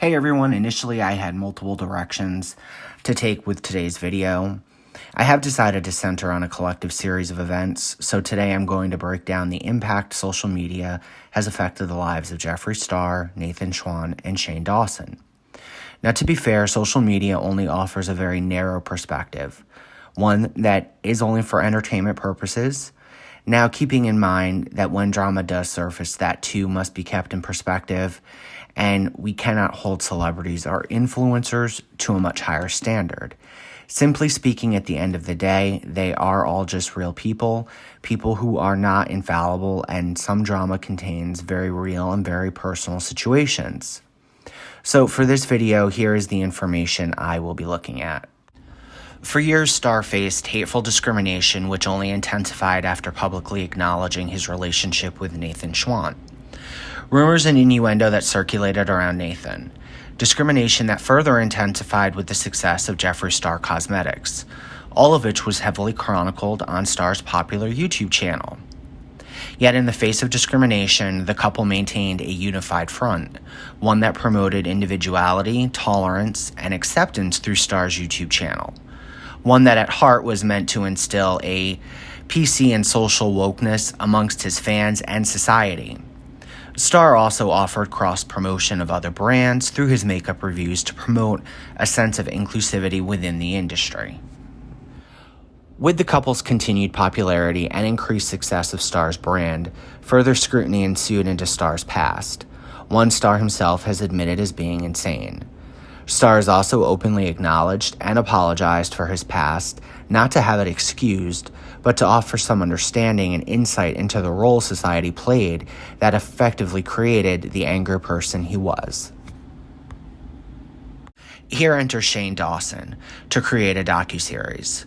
Hey everyone, initially I had multiple directions to take with today's video. I have decided to center on a collective series of events, so today I'm going to break down the impact social media has affected the lives of Jeffree Star, Nathan Schwann, and Shane Dawson. Now, to be fair, social media only offers a very narrow perspective, one that is only for entertainment purposes. Now, keeping in mind that when drama does surface, that too must be kept in perspective, and we cannot hold celebrities or influencers to a much higher standard. Simply speaking, at the end of the day, they are all just real people who are not infallible, and some drama contains very real and very personal situations. So for this video, here is the information I will be looking at. For years, Star faced hateful discrimination, which only intensified after publicly acknowledging his relationship with Nathan Schwann. Rumors and innuendo that circulated around Nathan. Discrimination that further intensified with the success of Jeffree Star Cosmetics, all of which was heavily chronicled on Star's popular YouTube channel. Yet in the face of discrimination, the couple maintained a unified front, one that promoted individuality, tolerance, and acceptance through Star's YouTube channel. One that at heart was meant to instill a PC and social wokeness amongst his fans and society. Star also offered cross-promotion of other brands through his makeup reviews to promote a sense of inclusivity within the industry. With the couple's continued popularity and increased success of Star's brand, further scrutiny ensued into Star's past. One Star himself has admitted as being insane. Star has also openly acknowledged and apologized for his past, not to have it excused, but to offer some understanding and insight into the role society played that effectively created the angry person he was. Here enters Shane Dawson to create a docuseries.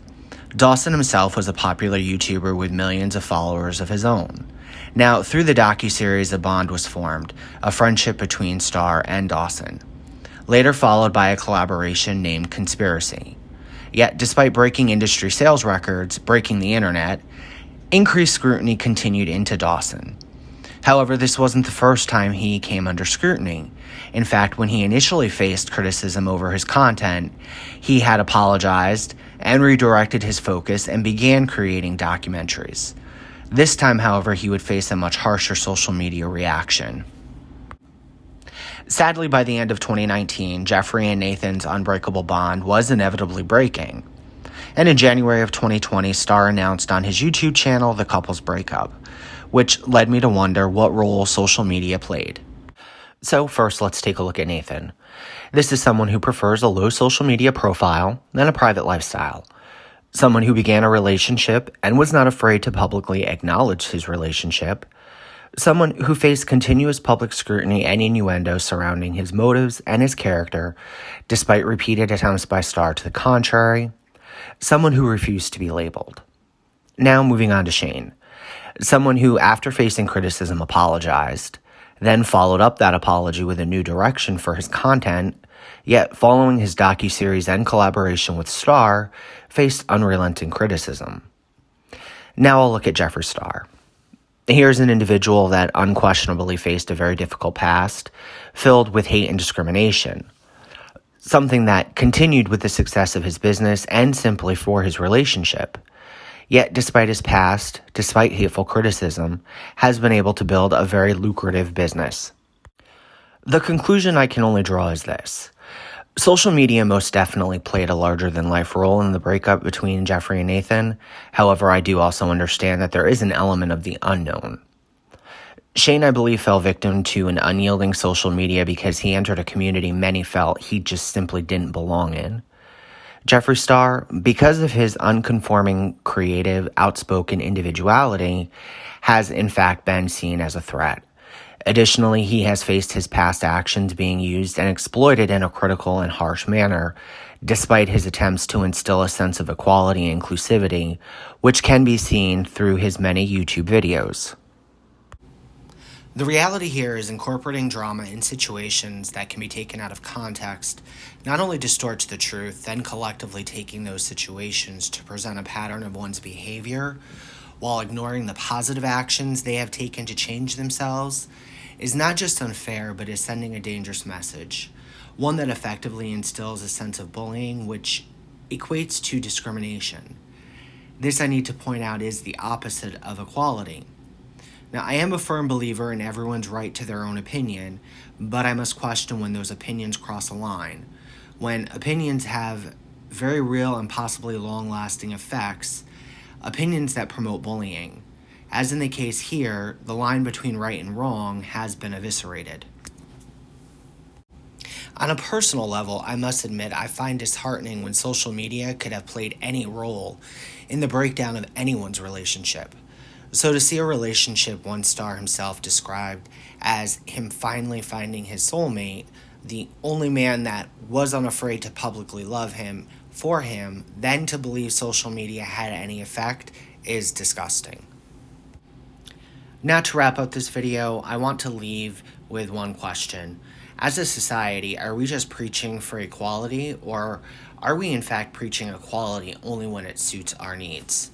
Dawson himself was a popular YouTuber with millions of followers of his own. Now, through the docuseries, a bond was formed, a friendship between Star and Dawson, later followed by a collaboration named Conspiracy. Yet, despite breaking industry sales records, breaking the internet, increased scrutiny continued into Dawson. However, this wasn't the first time he came under scrutiny. In fact, when he initially faced criticism over his content, he had apologized and redirected his focus and began creating documentaries. This time, however, he would face a much harsher social media reaction. Sadly, by the end of 2019, Jeffree and Nathan's unbreakable bond was inevitably breaking. And in January of 2020, Star announced on his YouTube channel the couple's breakup, which led me to wonder what role social media played. So first, let's take a look at Nathan. This is someone who prefers a low social media profile and a private lifestyle. Someone who began a relationship and was not afraid to publicly acknowledge his relationship. Someone who faced continuous public scrutiny and innuendo surrounding his motives and his character, despite repeated attempts by Star to the contrary. Someone who refused to be labeled. Now moving on to Shane. Someone who, after facing criticism, apologized, then followed up that apology with a new direction for his content, yet following his docuseries and collaboration with Star, faced unrelenting criticism. Now I'll look at Jeffree Star. Here's an individual that unquestionably faced a very difficult past, filled with hate and discrimination. Something that continued with the success of his business and simply for his relationship. Yet, despite his past, despite hateful criticism, has been able to build a very lucrative business. The conclusion I can only draw is this. Social media most definitely played a larger-than-life role in the breakup between Jeffree and Nathan. However, I do also understand that there is an element of the unknown. Shane, I believe, fell victim to an unyielding social media because he entered a community many felt he just simply didn't belong in. Jeffree Star, because of his unconforming, creative, outspoken individuality, has in fact been seen as a threat. Additionally, he has faced his past actions being used and exploited in a critical and harsh manner, despite his attempts to instill a sense of equality and inclusivity, which can be seen through his many YouTube videos. The reality here is incorporating drama in situations that can be taken out of context not only distorts the truth, then collectively taking those situations to present a pattern of one's behavior while ignoring the positive actions they have taken to change themselves is not just unfair, but is sending a dangerous message, one that effectively instills a sense of bullying, which equates to discrimination. This, I need to point out, is the opposite of equality. Now, I am a firm believer in everyone's right to their own opinion, but I must question when those opinions cross a line. When opinions have very real and possibly long-lasting effects, opinions that promote bullying. As in the case here, the line between right and wrong has been eviscerated. On a personal level, I must admit I find disheartening when social media could have played any role in the breakdown of anyone's relationship. So to see a relationship one star himself described as him finally finding his soulmate, the only man that was unafraid to publicly love him for him, then to believe social media had any effect, is disgusting. Now, to wrap up this video, I want to leave with one question. As a society, are we just preaching for equality, or are we in fact preaching equality only when it suits our needs?